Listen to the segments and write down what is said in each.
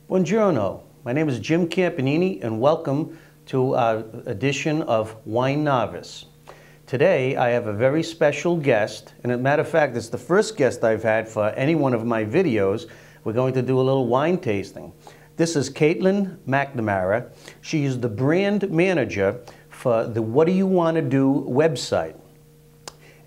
Buongiorno. My name is Jim Campanini and welcome to our edition of Wine Novice. Today I have a very special guest, and as a matter of fact it's the first guest I've had for any one of my videos. We're going to do a little wine tasting. This is Katelyn McNamara. She is the brand manager for the WhatdoUwannado website.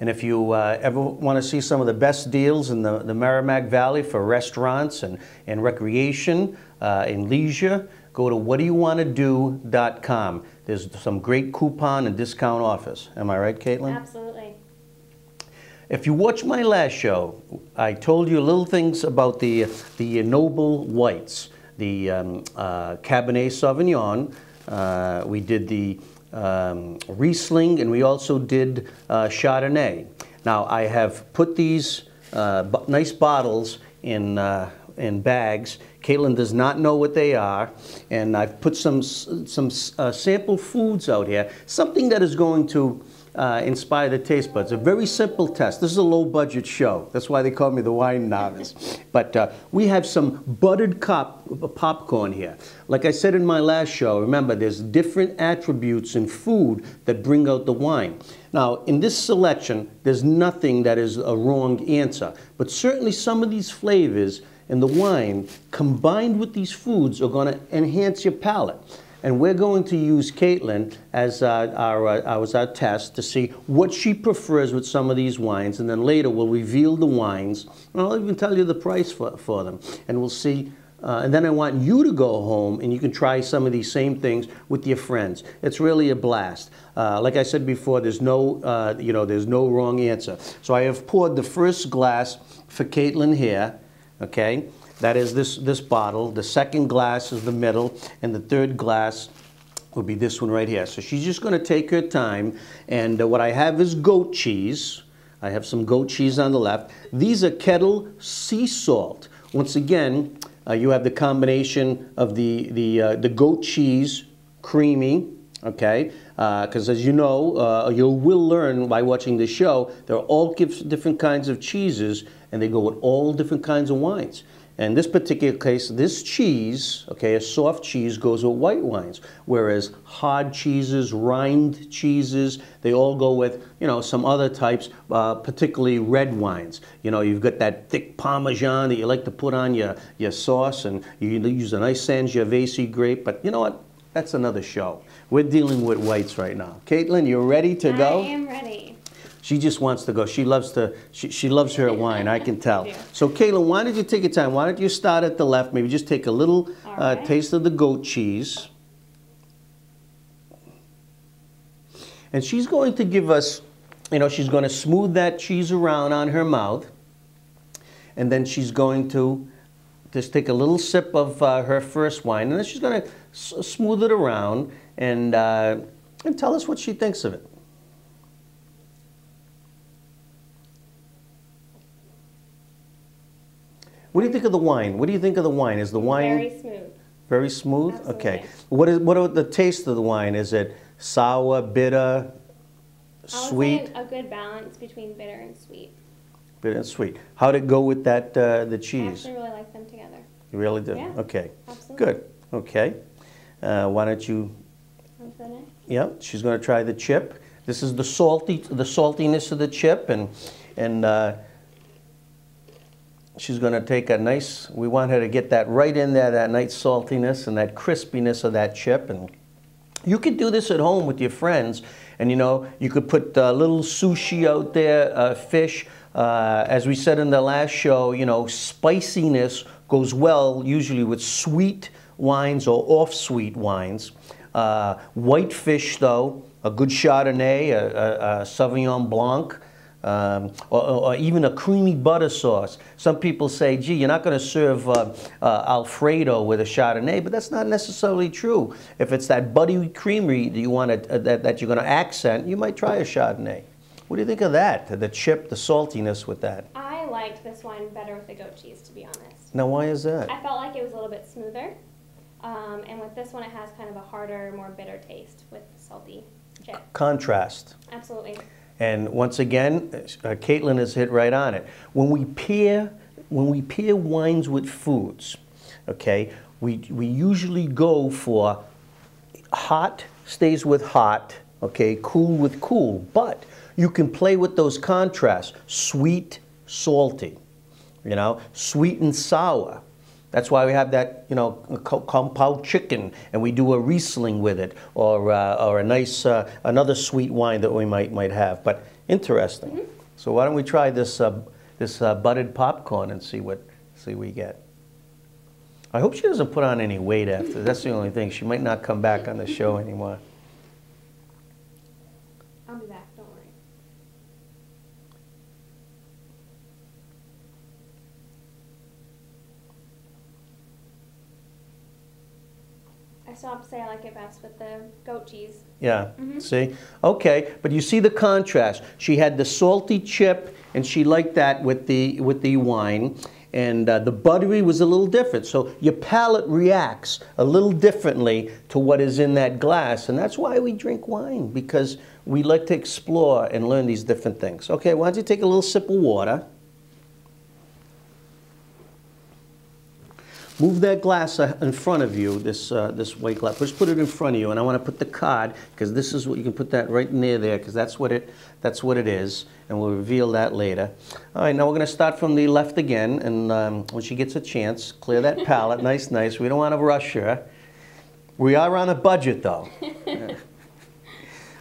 And if you ever want to see some of the best deals in the Merrimack Valley for restaurants and recreation and leisure, go to WhatdoUwannado.com. There's some great coupon and discount offers. Am I right, Katelyn? Absolutely. If you watched my last show, I told you little things about the noble whites, the Cabernet Sauvignon. We did the Riesling, and we also did Chardonnay. Now I have put these nice bottles in bags. Katelyn does not know what they are, and I've put some sample foods out here, something that is going to inspire the taste buds. A very simple test. This is a low-budget show. That's why they call me the Wine Novice. But we have some buttered popcorn here. Like I said in my last show, remember, there's different attributes in food that bring out the wine. Now, in this selection, there's nothing that is a wrong answer. But certainly some of these flavors in the wine, combined with these foods, are going to enhance your palate. And we're going to use Katelyn as our test to see what she prefers with some of these wines, and then later we'll reveal the wines, and I'll even tell you the price for them, and we'll see. And then I want you to go home and you can try some of these same things with your friends. It's really a blast. Like I said before, there's no there's no wrong answer. So I have poured the first glass for Katelyn here. Okay. That is this bottle. The second glass is the middle, and the third glass will be this one right here. So she's just going to take her time, and what I have is goat cheese. I have some goat cheese on the left. These are kettle sea salt. Once again, you have the combination of the goat cheese, creamy, okay? Because as you know, you will learn by watching the show, there are all different kinds of cheeses, and they go with all different kinds of wines. In this particular case, this cheese, okay, a soft cheese goes with white wines, whereas hard cheeses, rind cheeses, they all go with, some other types, particularly red wines. You've got that thick Parmesan that you like to put on your sauce, and you use a nice Sangiovese grape, but you know what? That's another show. We're dealing with whites right now. Katelyn, you ready to go? I am ready. She just wants to go. She loves her wine, I can tell. So Katelyn, why don't you take your time? Why don't you start at the left? Maybe just take a little taste of the goat cheese. And she's going to give us, she's going to smooth that cheese around on her mouth. And then she's going to just take a little sip of her first wine. And then she's going to smooth it around and tell us what she thinks of it. What do you think of the wine? What do you think of the wine? Is the wine very smooth? Very smooth? Absolutely. Okay. What are the taste of the wine? Is it sour, bitter, sweet? I would say a good balance between bitter and sweet. Bitter and sweet. How'd it go with that the cheese? I actually really like them together. You really do? Yeah. Okay. Absolutely. Good. Okay. Why don't you? On to the next. Yeah. She's going to try the chip. This is the saltiness of the chip, and she's going to take a nice, we want her to get that right in there, that nice saltiness and that crispiness of that chip. And you could do this at home with your friends, and you could put a little sushi out there, fish. As we said in the last show, spiciness goes well usually with sweet wines or off-sweet wines. White fish, though, a good Chardonnay, a Sauvignon Blanc, or even a creamy butter sauce. Some people say, gee, you're not going to serve Alfredo with a Chardonnay, but that's not necessarily true. If it's that buttery creamy that you want that you're going to accent, you might try a Chardonnay. What do you think of that? The chip, the saltiness with that? I liked this wine better with the goat cheese, to be honest. Now, why is that? I felt like it was a little bit smoother. And with this one, it has kind of a harder, more bitter taste with salty chip. Contrast. Absolutely. And once again, Katelyn has hit right on it. When we pair wines with foods, okay, we usually go for hot stays with hot, okay, cool with cool, but you can play with those contrasts, sweet, salty, you know, sweet and sour. That's why we have that, you know, compound chicken, and we do a Riesling with it, or a nice another sweet wine that we might have. But interesting. Mm-hmm. So why don't we try this buttered popcorn and see what we get. I hope she doesn't put on any weight after. That's the only thing. She might not come back on the show anymore. I'll be back. Don't worry. I still have to say I like it best with the goat cheese. Yeah, see? Okay, but you see the contrast. She had the salty chip, and she liked that with the wine, and the buttery was a little different. So your palate reacts a little differently to what is in that glass, and that's why we drink wine, because we like to explore and learn these different things. Okay, why don't you take a little sip of water? Move that glass in front of you, this white glass. Just put it in front of you, and I want to put the card, because this is what you can put that right near there, because that's what it is, and we'll reveal that later. All right, now we're going to start from the left again, and when she gets a chance, clear that palate, nice. We don't want to rush her. We are on a budget, though.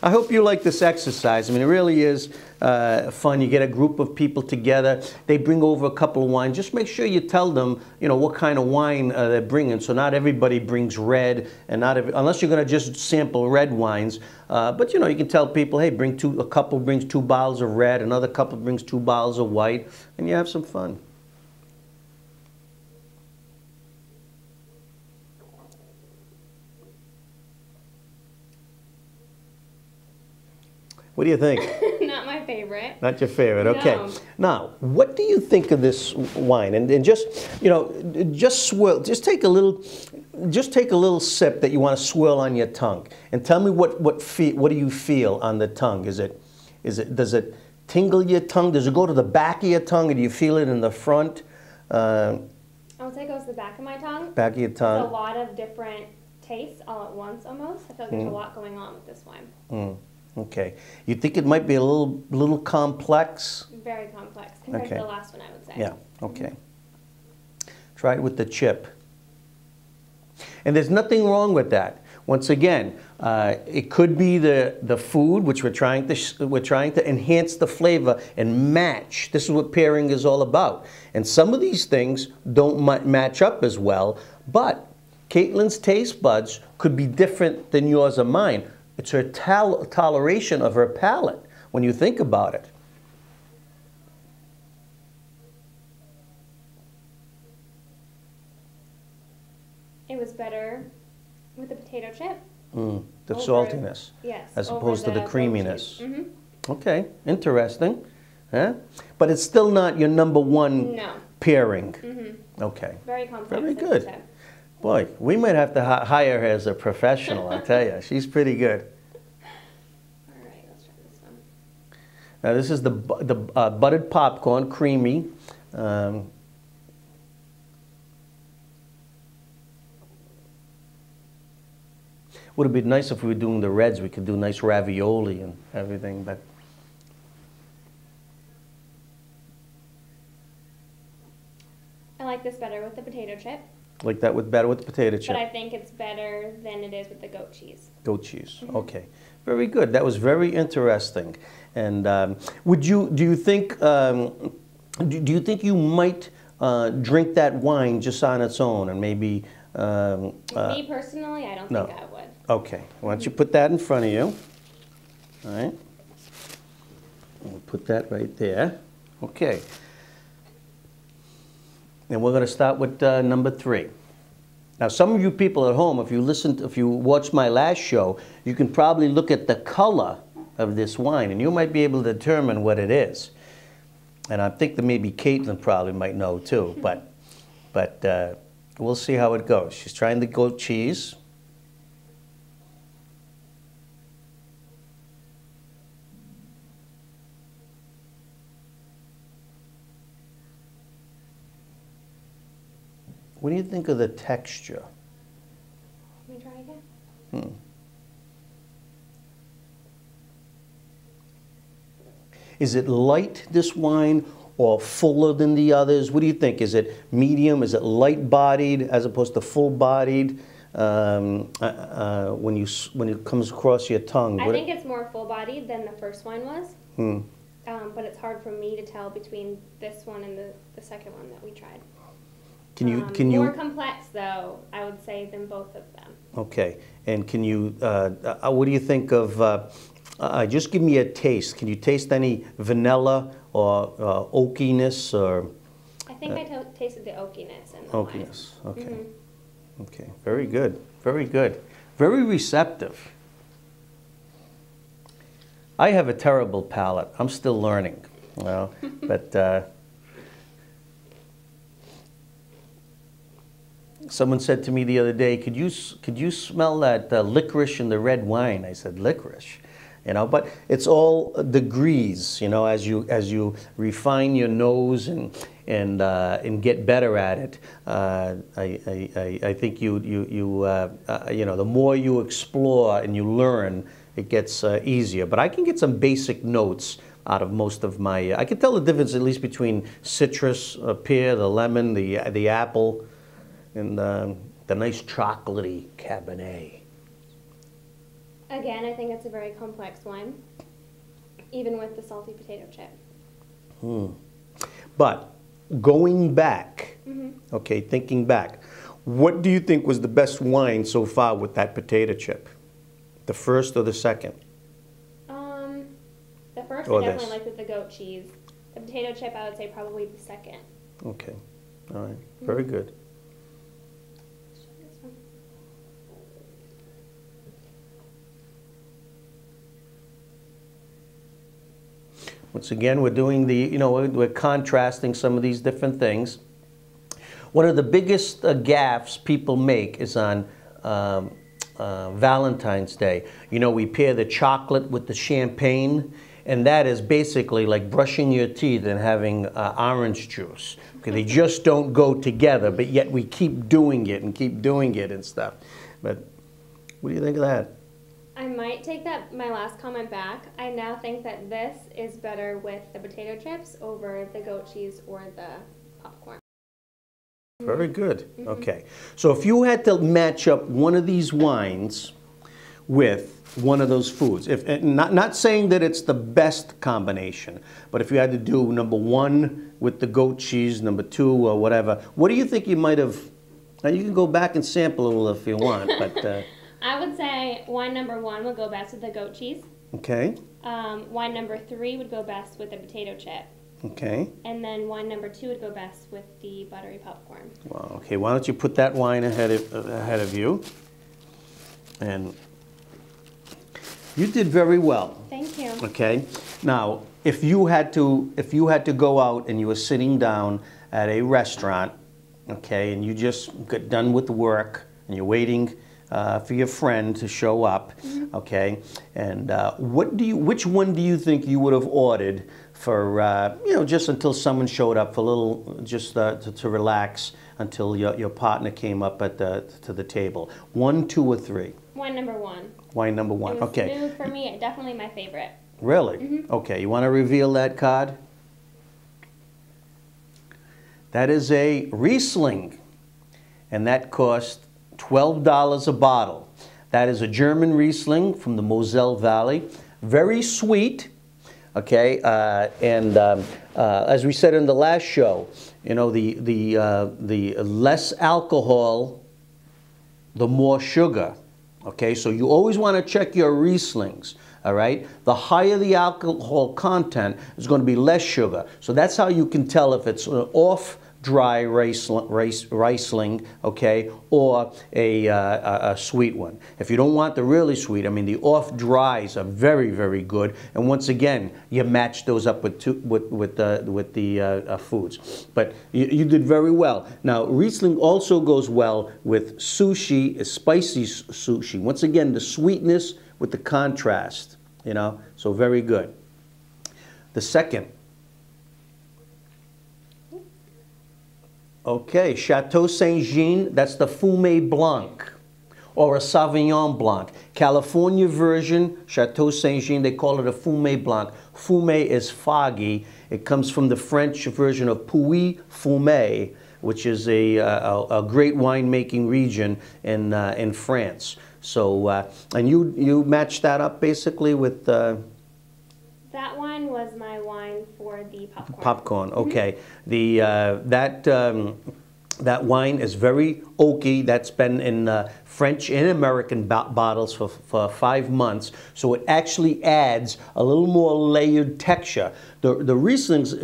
I hope you like this exercise. I mean, it really is fun. You get a group of people together. They bring over a couple of wines. Just make sure you tell them, you know, what kind of wine they're bringing. So not everybody brings red, and unless you're going to just sample red wines. But you know, you can tell people, hey, a couple brings 2 bottles of red, another couple brings 2 bottles of white, and you have some fun. What do you think? Not my favorite. Not your favorite, okay. No. Now, what do you think of this wine? And just, you know, just swirl, just take a little sip that you want to swirl on your tongue, and tell me what do you feel on the tongue? Does it tingle your tongue? Does it go to the back of your tongue, or do you feel it in the front? I would say it goes to the back of my tongue. Back of your tongue. There's a lot of different tastes all at once, almost. I feel like there's a lot going on with this wine. Okay. You think it might be a little complex? Very complex compared to the last one, I would say. Yeah, okay. Try it with the chip. And there's nothing wrong with that. Once again, it could be the food, which we're trying to enhance the flavor and match. This is what pairing is all about. And some of these things don't match up as well, but Katelyn's taste buds could be different than yours or mine. It's her toleration of her palate when you think about it. It was better with the potato chip. The saltiness. Yes. As opposed to the creaminess. Mm-hmm. Okay, interesting. Huh? But it's still not your number one pairing. Mm-hmm. Okay. Very complex. Very good. Boy, we might have to hire her as a professional, I tell you. She's pretty good. All right, let's try this one. Now this is the buttered popcorn, creamy. Would have been nice if we were doing the reds. We could do nice ravioli and everything, but. I like this better with the potato chip. Like that better with the potato chip. But I think it's better than it is with the goat cheese. Goat cheese. Okay, very good. That was very interesting. And do you think you might drink that wine just on its own, and maybe? Me personally, I don't think I would. Okay. Why don't you put that in front of you? All right. We'll put that right there. Okay. And we're going to start with number 3. Now, some of you people at home, if you watched my last show, you can probably look at the color of this wine, and you might be able to determine what it is. And I think that maybe Katelyn probably might know too, but we'll see how it goes. She's trying the goat cheese. What do you think of the texture? Let me try again. Hmm. Is it light, this wine, or fuller than the others? What do you think? Is it medium? Is it light-bodied as opposed to full-bodied? When it comes across your tongue? I think it's more full-bodied than the first wine was. Hmm. But it's hard for me to tell between this one and the second one that we tried. More complex, though, I would say, than both of them. Okay. And can you, what do you think of, just give me a taste. Can you taste any vanilla or oakiness? Or I think I tasted the oakiness in the oakiness, wine. okay. Mm-hmm. Okay, very good, very good. Very receptive. I have a terrible palate. I'm still learning, you know, but someone said to me the other day, could you smell that licorice in the red wine? I said, licorice, you know, but it's all degrees, you know, as you refine your nose and get better at it. I think you know, the more you explore and you learn, it gets easier. But I can get some basic notes out of most of my. I can tell the difference at least between citrus, pear, the lemon, the apple, and the nice chocolatey Cabernet. Again, I think it's a very complex wine, even with the salty potato chip. But going back, Mm-hmm. okay, thinking back, what do you think was the best wine so far with that potato chip? The first or the second? The first Or I definitely this? liked with the goat cheese. The potato chip, I would say probably the second. Okay, all right, very good. This one. Once again, we're doing the, you know, we're contrasting some of these different things. One of the biggest gaffes people make is on Valentine's Day. You know, we pair the chocolate with the champagne, and that is basically like brushing your teeth and having orange juice. Okay, they just don't go together, but yet we keep doing it and stuff. But what do you think of that? I might take my last comment back. I now think that this is better with the potato chips over the goat cheese or the popcorn. Very good. Okay. So if you had to match up one of these wines with one of those foods, not saying that it's the best combination, but if you had to do number one with the goat cheese, number two or whatever, what do you think you might have? Now you can go back and sample a little if you want, but I would say wine number one would go best with the goat cheese. okay. Wine number three would go best with the potato chip. Okay. And then wine number two would go best with the buttery popcorn. Well, okay. Why don't you put that wine ahead of you? And you did very well. Thank you. Okay. Now, if you had to go out and you were sitting down at a restaurant, okay, and you just got done with work and you're waiting for your friend to show up, okay, and which one do you think you would have ordered for you know, just until someone showed up for a little, just to relax until your partner came up to the table? 1, 2, or 3? Wine number one. Wine number one. It was Okay. smooth for me. Definitely my favorite. Really? Okay. You want to reveal that card? That is a Riesling, and that cost $12 a bottle. That is a German Riesling from the Moselle Valley. Very sweet, okay, and as we said in the last show, you know, the less alcohol, the more sugar, okay? So you always want to check your Rieslings, all right? The higher the alcohol content is going to be less sugar. So that's how you can tell if it's an off-dry Riesling, okay, or a sweet one. If you don't want the really sweet, I mean, the off-dries are very, very good. And once again, you match those up with the foods. But you did very well. Now, Riesling also goes well with sushi, spicy sushi. Once again, the sweetness with the contrast, you know, so very good. The second. Okay, Chateau Saint-Jean, that's the Fumé Blanc, or a Sauvignon Blanc. California version, Chateau Saint-Jean, they call it a Fumé Blanc. Fumé is foggy. It comes from the French version of Puy Fumé, which is a great winemaking region in France. So, and you matched that up basically with... That wine was my wine for the popcorn. Popcorn, okay. That wine is very oaky. That's been in French and American bottles for 5 months. So it actually adds a little more layered texture. The Rieslings,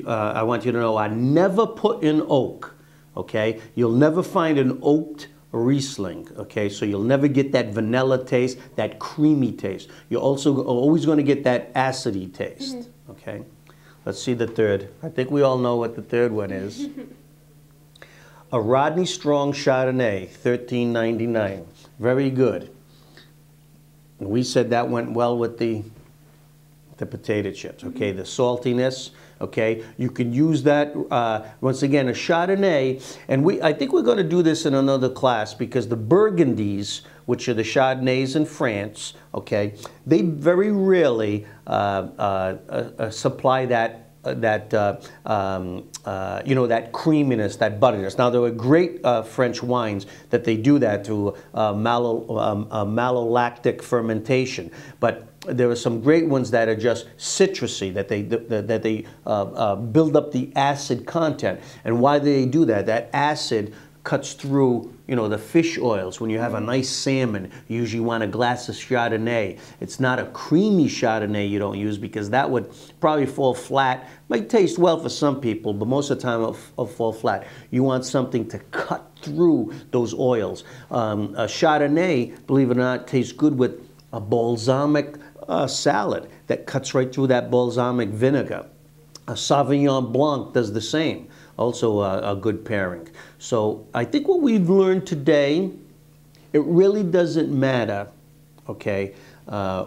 I want you to know, are never put in oak, okay? You'll never find an oaked Riesling, okay? So you'll never get that vanilla taste, that creamy taste. You're also always going to get that acidy taste, okay? Let's see the third. I think we all know what the third one is. A Rodney Strong Chardonnay, $13.99. Very good. We said that went well with the potato chips, okay? The saltiness, okay? You can use that, once again, a Chardonnay, and I think we're going to do this in another class because the Burgundies, which are the Chardonnays in France, okay, they very rarely supply that you know, that creaminess, that butteriness. Now, there are great French wines that they do that to malolactic fermentation, but there are some great ones that are just citrusy, that they build up the acid content. And why do they do that? That acid cuts through, you know, the fish oils. When you have a nice salmon, you usually want a glass of Chardonnay. It's not a creamy Chardonnay you don't use because that would probably fall flat. Might taste well for some people, but most of the time it'll fall flat. You want something to cut through those oils. A Chardonnay, believe it or not, tastes good with a balsamic salad that cuts right through that balsamic vinegar. A Sauvignon Blanc does the same. Also a good pairing. So I think what we've learned today, it really doesn't matter, okay,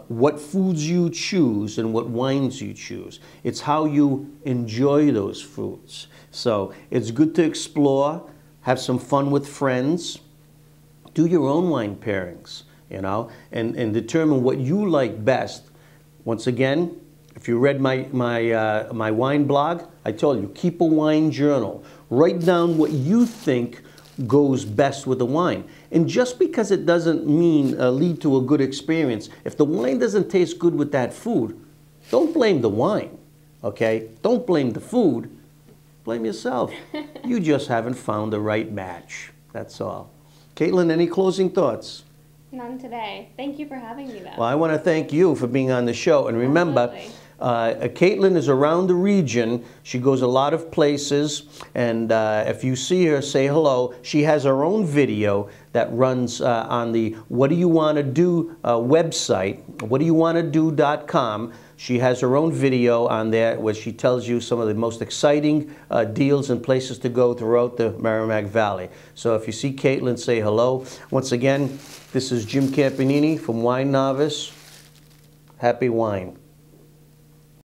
what foods you choose and what wines you choose. It's how you enjoy those foods. So it's good to explore, have some fun with friends, do your own wine pairings, you know, and determine what you like best. Once again, if you read my wine blog, I told you, keep a wine journal. Write down what you think goes best with the wine. And just because it doesn't mean lead to a good experience, if the wine doesn't taste good with that food, don't blame the wine, okay? Don't blame the food, blame yourself. You just haven't found the right match, that's all. Katelyn, any closing thoughts? None today. Thank you for having me, though. Well, I want to thank you for being on the show. And remember, Katelyn is around the region. She goes a lot of places. And if you see her, say hello. She has her own video that runs on the What Do You Want to Do website, WhatdoUwannado.com. She has her own video on there where she tells you some of the most exciting deals and places to go throughout the Merrimack Valley. So if you see Katelyn, say hello. Once again, this is Jim Campanini from Wine Novice. Happy wine.